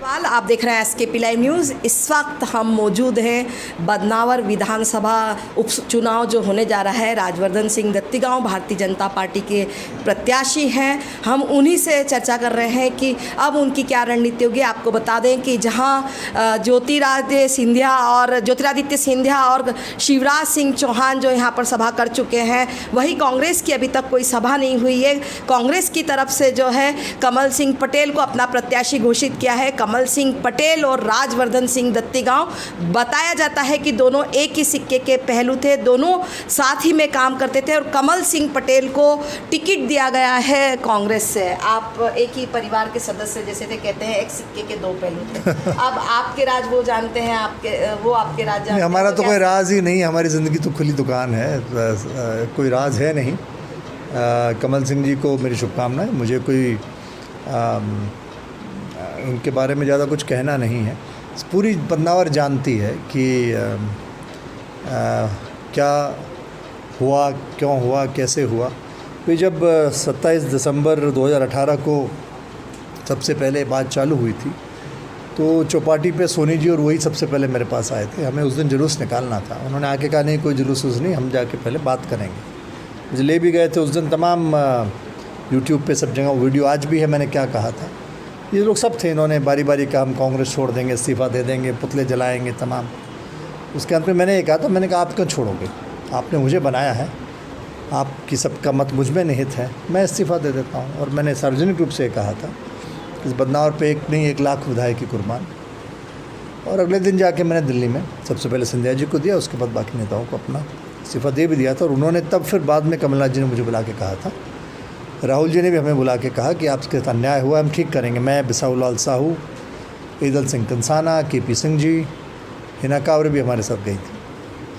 आप देख रहे हैं SKP लाइव न्यूज़। इस वक्त हम मौजूद हैं बदनावर विधानसभा उपचुनाव जो होने जा रहा है। राजवर्धन सिंह दत्तीगांव भारतीय जनता पार्टी के प्रत्याशी हैं। हम उन्हीं से चर्चा कर रहे हैं कि अब उनकी क्या रणनीति होगी। आपको बता दें कि जहां ज्योतिरादित्य सिंधिया और शिवराज सिंह चौहान जो यहां पर सभा कर चुके हैं, वही कांग्रेस की अभी तक कोई सभा नहीं हुई है। कांग्रेस की तरफ से जो है कमल सिंह पटेल को अपना प्रत्याशी घोषित किया है। कमल सिंह पटेल और राजवर्धन सिंह दत्तीगांव, बताया जाता है कि दोनों एक ही सिक्के के पहलू थे, दोनों साथ ही में काम करते थे और कमल सिंह पटेल को टिकट दिया गया है कांग्रेस से। आप एक ही परिवार के सदस्य जैसे थे, कहते हैं एक सिक्के के दो पहलू थे। अब आपके राज वो जानते हैं, आपके राज जानते हैं। हमारा तो कोई राज ही नहीं, हमारी ज़िंदगी तो खुली दुकान है, कोई राज है नहीं। कमल सिंह जी को मेरी शुभकामनाएं। मुझे कोई उनके बारे में ज़्यादा कुछ कहना नहीं है। पूरी बदनावर जानती है कि क्या हुआ, क्यों हुआ, कैसे हुआ। तो जब 27 दिसंबर 2018 को सबसे पहले बात चालू हुई थी तो चौपाटी पे सोनी जी और वही सबसे पहले मेरे पास आए थे। हमें उस दिन जुलूस निकालना था। उन्होंने आके कहा नहीं, कोई जुलूस नहीं, हम जाके पहले बात करेंगे। मुझे ले भी गए थे उस दिन। तमाम यूट्यूब पे सब जगह वीडियो आज भी है, मैंने क्या कहा था। ये लोग सब थे, इन्होंने बारी बारी कहा हम कांग्रेस छोड़ देंगे, इस्तीफ़ा दे देंगे, पुतले जलाएंगे तमाम। उसके अंत में मैंने ये कहा था, मैंने कहा आप क्यों छोड़ोगे, आपने मुझे बनाया है, आपकी सबका मत मुझ में निहित है, मैं इस्तीफ़ा दे देता हूँ। और मैंने सार्वजनिक रूप से कहा था इस बदनावर पे एक नहीं 1 लाख विधायक की कुर्बान। और अगले दिन जाके मैंने दिल्ली में सबसे पहले सिंधिया जी को दिया, उसके बाद बाकी नेताओं को अपना इस्तीफ़ा दे भी दिया था। और उन्होंने तब फिर बाद में कमलनाथ जी ने मुझे बुला के कहा था, राहुल जी ने भी हमें बुला के कहा कि आपके साथ अन्याय हुआ, हम ठीक करेंगे। मैं, बिसाहू लाल साहू, ईदल सिंह कंसाना, KP सिंह जी, हिना कांवरे भी हमारे साथ गई थी।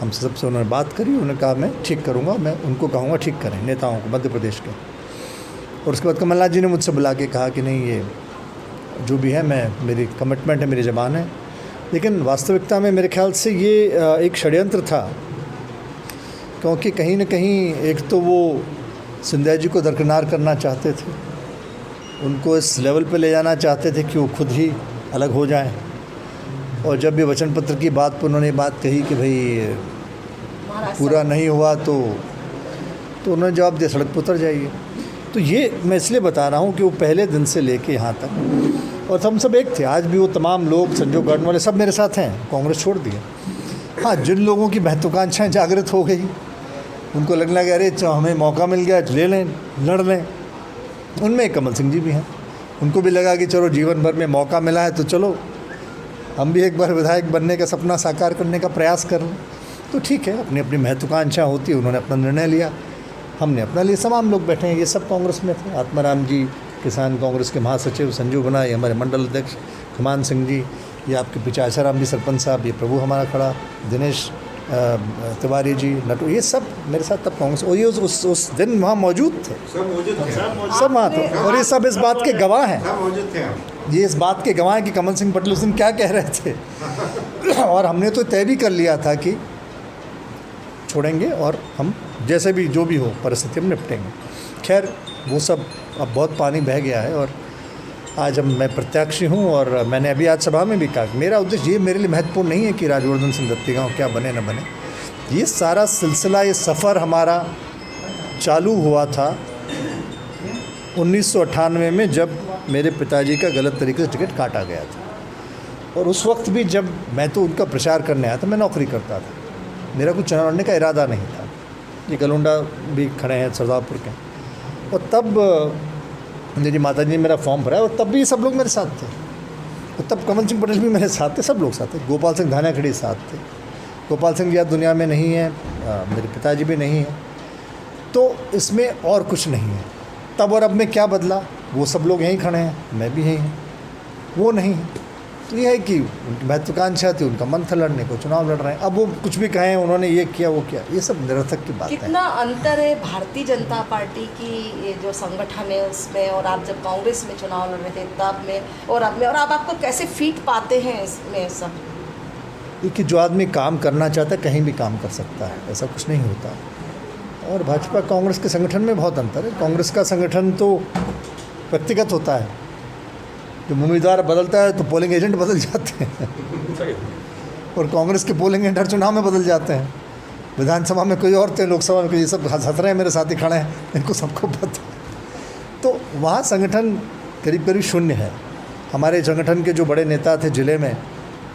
हमसे सबसे उन्होंने बात करी, उन्होंने कहा मैं ठीक करूँगा, मैं उनको कहूँगा ठीक करें नेताओं को मध्य प्रदेश के। और उसके बाद कमलनाथ जी ने मुझसे बुला के कहा कि नहीं, ये जो भी है, मैं, मेरी कमिटमेंट है, मेरी ज़बान है। लेकिन वास्तविकता में मेरे ख्याल से ये एक षड्यंत्र था, क्योंकि कहीं न कहीं एक तो वो सिंधिया जी को दरकिनार करना चाहते थे, उनको इस लेवल पे ले जाना चाहते थे कि वो खुद ही अलग हो जाएं। और जब ये वचन पत्र की बात पर उन्होंने बात कही कि भाई पूरा नहीं हुआ तो उन्होंने जवाब दिया सड़क पर उतर जाइए। तो ये मैं इसलिए बता रहा हूँ कि वो पहले दिन से लेके यहाँ तक, और हम सब एक थे। आज भी वो तमाम लोग, संजो गार्डन वाले सब मेरे साथ हैं, कांग्रेस छोड़ दिया। हाँ, जिन लोगों की महत्वाकांक्षाएँ जागृत हो गई, उनको लगने लगा अरे हमें मौका मिल गया, ले लें, लड़ लें, उनमें कमल सिंह जी भी हैं। उनको भी लगा कि चलो जीवन भर में मौका मिला है तो चलो हम भी एक बार विधायक बनने का सपना साकार करने का प्रयास कर लें। तो ठीक है, अपनी अपनी महत्वाकांक्षा होती है। उन्होंने अपना निर्णय लिया, हमने अपना लिया। तमाम लोग बैठे हैं, ये सब कांग्रेस में थे। आत्माराम जी किसान कांग्रेस के महासचिव, संजू बना, ये हमारे मंडल अध्यक्ष खमान सिंह जी, ये आपके पीछे आशाराम जी सरपंच साहब, ये प्रभु हमारा खड़ा, दिनेश तिवारी जी, नटू, ये सब मेरे साथ तब कांग्रेस। और ये उस दिन वहाँ मौजूद थे, सब वहाँ थे। और ये सब इस बात के गवाह हैं, ये इस बात के गवाह हैं कि कमल सिंह पटेल उस दिन क्या कह रहे थे। और हमने तो तय भी कर लिया था कि छोड़ेंगे और हम जैसे भी जो भी हो परिस्थिति हम निपटेंगे। खैर वो सब अब बहुत पानी बह गया है और आज मैं प्रत्याशी हूँ। और मैंने अभी आज सभा में भी कहा कि मेरा उद्देश्य ये मेरे लिए महत्वपूर्ण नहीं है कि राजवर्धन सिंह दत्तीगांव क्या बने न बने। ये सारा सिलसिला, ये सफ़र हमारा चालू हुआ था 1998 में, जब मेरे पिताजी का गलत तरीके से टिकट काटा गया था। और उस वक्त भी जब मैं तो उनका प्रचार करने आया था, मैं नौकरी करता था, मेरा कुछ चुनाव लड़ने का इरादा नहीं था। ये गलुंडा भी खड़े हैं सरदारपुर के। और तब मेरी माता जी ने मेरा फॉर्म भरा और तब भी सब लोग मेरे साथ थे। और तब कमल सिंह पटेल भी मेरे साथ थे, सब लोग साथ थे। गोपाल सिंह धानाखड़ी साथ थे। गोपाल सिंह जी आज दुनिया में नहीं है, मेरे पिताजी भी नहीं हैं। तो इसमें और कुछ नहीं है। तब और अब में क्या बदला, वो सब लोग यहीं खड़े हैं, मैं भी यहीं हूँ, वो नहीं है। तो ये है कि उनकी महत्वाकांक्षा थी, उनका मन था लड़ने को, चुनाव लड़ रहे हैं। अब वो कुछ भी कहें, उन्होंने ये किया वो किया, ये सब निरर्थक की बात है। कितना अंतर है भारतीय जनता पार्टी की ये जो संगठन है उसमें, और आप जब कांग्रेस में चुनाव लड़ रहे थे तब में और अब में, और आप आपको कैसे फीट पाते हैं इसमें सब? कि जो आदमी काम करना चाहता है कहीं भी काम कर सकता है, ऐसा कुछ नहीं होता। और भाजपा कांग्रेस के संगठन में बहुत अंतर है। कांग्रेस का संगठन तो व्यक्तिगत होता है, जब उम्मीदवार बदलता है तो पोलिंग एजेंट बदल जाते हैं और कांग्रेस के पोलिंग एजेंट हर चुनाव में बदल जाते हैं। विधानसभा में कोई और थे, लोकसभा में कोई, ये सब हंस रहे हैं, मेरे साथी खड़े हैं, इनको सबको पता है। तो वहाँ संगठन करीब करीब शून्य है। हमारे संगठन के जो बड़े नेता थे ज़िले में,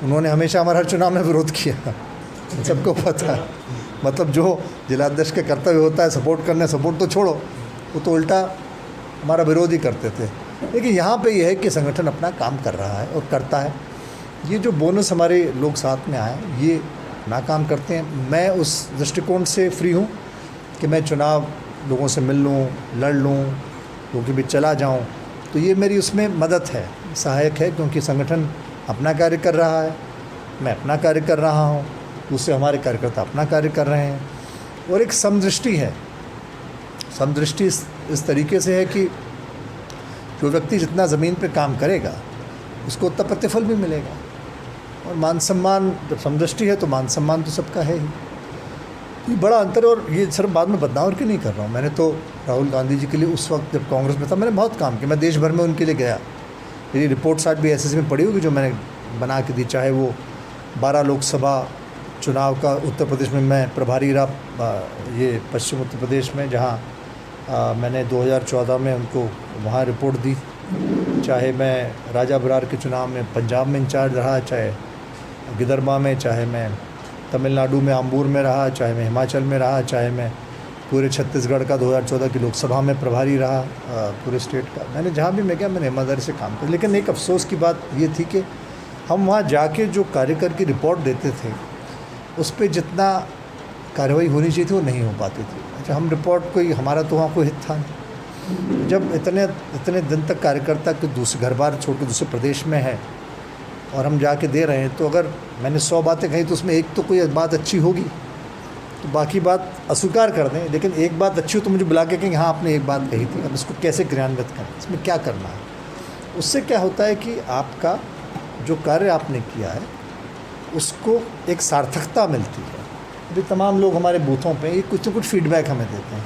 उन्होंने हमेशा हमारा हर चुनाव में विरोध किया, सबको पता है। मतलब जो जिलाध्यक्ष के कर्तव्य होता है सपोर्ट करने, सपोर्ट तो छोड़ो, वो तो उल्टा हमारा विरोध ही करते थे। लेकिन यहाँ पे ये है कि संगठन अपना काम कर रहा है और करता है। ये जो बोनस हमारे लोग साथ में आए, ये ना काम करते हैं। मैं उस दृष्टिकोण से फ्री हूँ कि मैं चुनाव लोगों से मिल लूँ, लड़ लूँ, लोगों के बीच चला जाऊँ, तो ये मेरी उसमें मदद है, सहायक है, क्योंकि संगठन अपना कार्य कर रहा है, मैं अपना कार्य कर रहा हूँ, दूसरे हमारे कार्यकर्ता अपना कार्य कर रहे हैं। और एक समदृष्टि है। समदृष्टि इस तरीके से है कि जो व्यक्ति जितना ज़मीन पे काम करेगा उसको उतना प्रतिफल भी मिलेगा। और मान सम्मान, जब समदृष्टि है तो मान सम्मान तो सबका है ही। ये बड़ा अंतर है। और ये सिर्फ बाद में बदनाम के नहीं कर रहा हूँ। मैंने तो राहुल गांधी जी के लिए उस वक्त जब कांग्रेस में था, मैंने बहुत काम किया। मैं देश भर में उनके लिए गया। मेरी रिपोर्ट साथ भी एसएससी में पड़ी होगी जो मैंने बना के दी। चाहे वो 12 लोकसभा चुनाव का उत्तर प्रदेश में मैं प्रभारी रहा, ये पश्चिम उत्तर प्रदेश में, जहाँ मैंने 2014 में उनको वहाँ रिपोर्ट दी। चाहे मैं राजा बरार के चुनाव में पंजाब में इंचार्ज रहा, चाहे गिदरमा में, चाहे मैं तमिलनाडु में आम्बूर में रहा, चाहे मैं हिमाचल में रहा, चाहे मैं पूरे छत्तीसगढ़ का 2014 की लोकसभा में प्रभारी रहा, पूरे स्टेट का। मैंने जहाँ भी मैं गया मैंने ईमानदारी से काम किया। लेकिन एक अफसोस की बात ये थी कि हम वहाँ जाके जो कार्य करके रिपोर्ट देते थे उस पर जितना कार्रवाई होनी चाहिए थी वो नहीं हो पाती थी। अच्छा, हम रिपोर्ट कोई, हमारा तो वहाँ कोई हित था नहीं। जब इतने दिन तक कार्यकर्ता के दूसरे घर बार छोड़ के दूसरे प्रदेश में है और हम जाके दे रहे हैं, तो अगर मैंने 100 बातें कही तो उसमें एक तो कोई बात अच्छी होगी, तो बाकी बात अस्वीकार कर दें। लेकिन एक बात अच्छी हो तो मुझे बुला के कहेंगे हाँ आपने एक बात कही थी, अब इसको कैसे क्रियान्वित करें, इसमें क्या करना है। उससे क्या होता है कि आपका जो कार्य आपने किया है उसको एक सार्थकता मिलती है। अभी तमाम लोग हमारे बूथों पे ये कुछ न कुछ फीडबैक हमें देते हैं।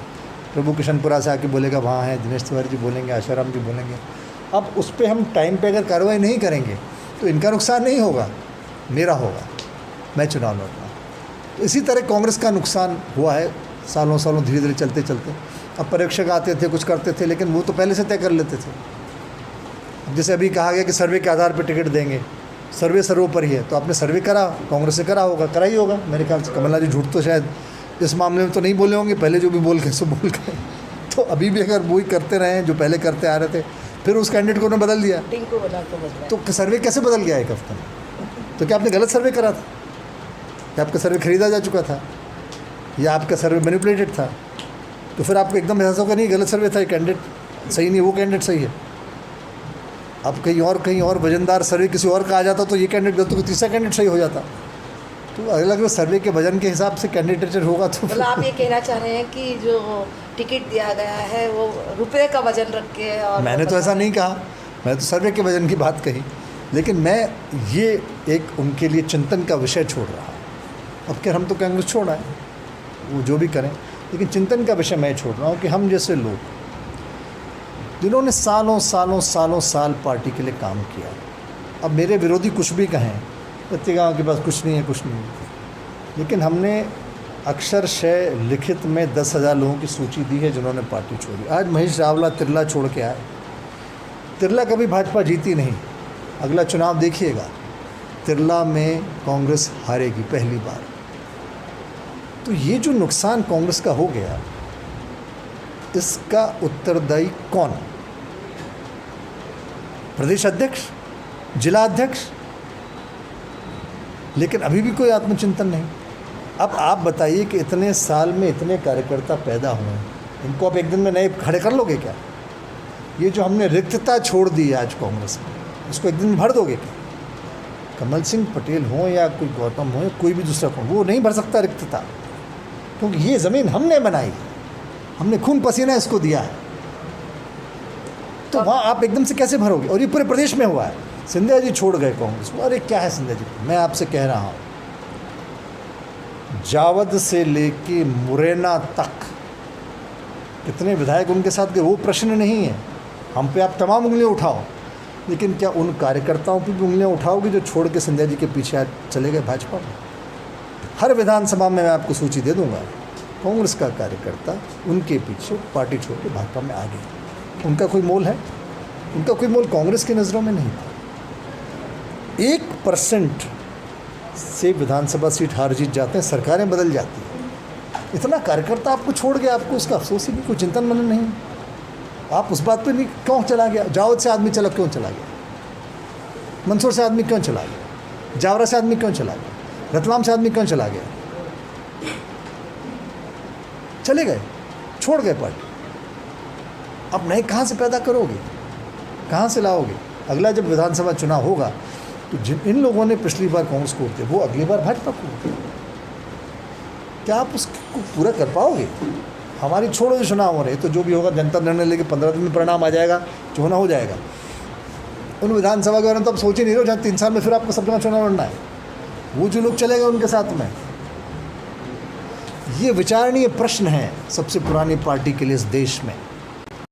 प्रभु किशनपुरा से आके बोलेगा वहाँ है, दिनेश तिवारी जी बोलेंगे, आशाराम जी बोलेंगे। अब उस पर हम टाइम पे अगर कार्रवाई नहीं करेंगे तो इनका नुकसान नहीं होगा, मेरा होगा, मैं चुनाव लड़ रहा हूँ। तो इसी तरह कांग्रेस का नुकसान हुआ है सालों सालों, धीरे धीरे चलते चलते। अब पर्यवेक्षक आते थे, कुछ करते थे, लेकिन वो तो पहले से तय कर लेते थे। अब जैसे अभी कहा गया कि सर्वे के आधार पर टिकट देंगे, सर्वे सर्वोपरि है, तो आपने सर्वे करा, कांग्रेस से करा होगा, करा ही होगा मेरे ख्याल से। कमलनाथ जी झूठ तो शायद इस मामले में तो नहीं बोले होंगे, पहले जो भी बोल गए सो बोल गए। तो अभी भी अगर वही करते रहे जो पहले करते आ रहे थे, फिर उस कैंडिडेट को उन्होंने बदल दिया, तो सर्वे कैसे बदल गया एक हफ्ते में? तो क्या आपने गलत सर्वे करा था, क्या आपका सर्वे खरीदा जा चुका था, या आपका सर्वे मैनिपुलेटेड था? तो फिर आपको एकदम एहसास होगा नहीं गलत सर्वे था, कैंडिडेट सही नहीं, वो कैंडिडेट सही है। अब कहीं और वजनदार सर्वे किसी और का आ जाता तो ये कैंडिडेट गलत, तो तीसरा कैंडिडेट सही हो जाता। तो अलग अलग सर्वे के वजन के हिसाब से कैंडिडेचर होगा। तो मतलब आप ये कहना चाह रहे हैं कि जो टिकट दिया गया है वो रुपये का वजन रख के? और मैंने तो ऐसा नहीं कहा, मैं तो सर्वे के वजन की बात कही। लेकिन मैं ये एक उनके लिए चिंतन का विषय छोड़ रहा हूँ। अब क्या, हम तो कांग्रेस छोड़ा है, वो जो भी करें, लेकिन चिंतन का विषय मैं छोड़ रहा हूँ कि हम जैसे लोग जिन्होंने साल पार्टी के लिए काम किया, अब मेरे विरोधी कुछ भी कहें, दत्तीगांव के पास कुछ नहीं है, लेकिन हमने अक्षरशः लिखित में 10,000 लोगों की सूची दी है जिन्होंने पार्टी छोड़ी। आज महेश रावला तिरला छोड़ के आए। तिरला कभी भाजपा जीती नहीं, अगला चुनाव देखिएगा, तिरला में कांग्रेस हारेगी पहली बार। तो ये जो नुकसान कांग्रेस का हो गया, इसका उत्तरदायी कौन? प्रदेश अध्यक्ष, जिला अध्यक्ष? लेकिन अभी भी कोई आत्मचिंतन नहीं। अब आप बताइए कि इतने साल में इतने कार्यकर्ता पैदा हुए, इनको आप एक दिन में नए खड़े कर लोगे क्या? ये जो हमने रिक्तता छोड़ दी है आज कांग्रेस में, इसको एक दिन में भर दोगे क्या? कमल सिंह पटेल हो या कोई गौतम हो या कोई भी दूसरा हो, वो नहीं भर सकता रिक्तता, क्योंकि ये ज़मीन हमने बनाई है, हमने खून पसीना इसको दिया है। तो वहाँ आप एकदम से कैसे भरोगे? और ये पूरे प्रदेश में हुआ है। सिंधिया जी छोड़ गए कांग्रेस को, अरे क्या है सिंधिया जी, मैं आपसे कह रहा हूँ, जावद से लेके मुरैना तक कितने विधायक उनके साथ गए, वो प्रश्न नहीं है। हम पे आप तमाम उंगलियां उठाओ, लेकिन क्या उन कार्यकर्ताओं की भी उंगलियां उठाओगे जो छोड़ के संजय जी के पीछे आज चले गए भाजपा में? हर विधानसभा में मैं आपको सूची दे दूंगा, कांग्रेस का कार्यकर्ता उनके पीछे पार्टी छोड़ के भाजपा में आ गए। उनका कोई मोल है? उनका कोई मोल कांग्रेस की नज़रों में नहीं था। 1% से विधानसभा सीट हार जीत जाते हैं, सरकारें बदल जाती हैं। इतना कार्यकर्ता आपको छोड़ गया, आपको उसका अफसोस ही नहीं, कोई चिंतन मनन नहीं। आप उस बात पे नहीं, क्यों चला गया? जावद से आदमी चला, क्यों चला गया? मंदसौर से आदमी क्यों चला गया? जावरा से आदमी क्यों चला गया? रतलाम से आदमी क्यों चला गया? चले गए, छोड़ गए पार्टी। अब नए कहाँ से पैदा करोगे, कहाँ से लाओगे? अगला जब विधानसभा चुनाव होगा तो जिन इन लोगों ने पिछली बार कांग्रेस को वोट दिया, वो अगली बार भाजपा को, क्या आप उसको पूरा कर पाओगे? हमारी छोड़ो जो चुनाव हो रहे, तो जो भी होगा जनता निर्णय लेके 15 दिन में परिणाम आ जाएगा, जो होना हो जाएगा। उन विधानसभा के बारे में तो आप सोच ही नहीं रहे हो जहाँ 3 साल में फिर आपको सब जगह चुनाव लड़ना है। वो जो लोग चले गए उनके साथ में, ये विचारणीय प्रश्न है सबसे पुरानी पार्टी के लिए इस देश में।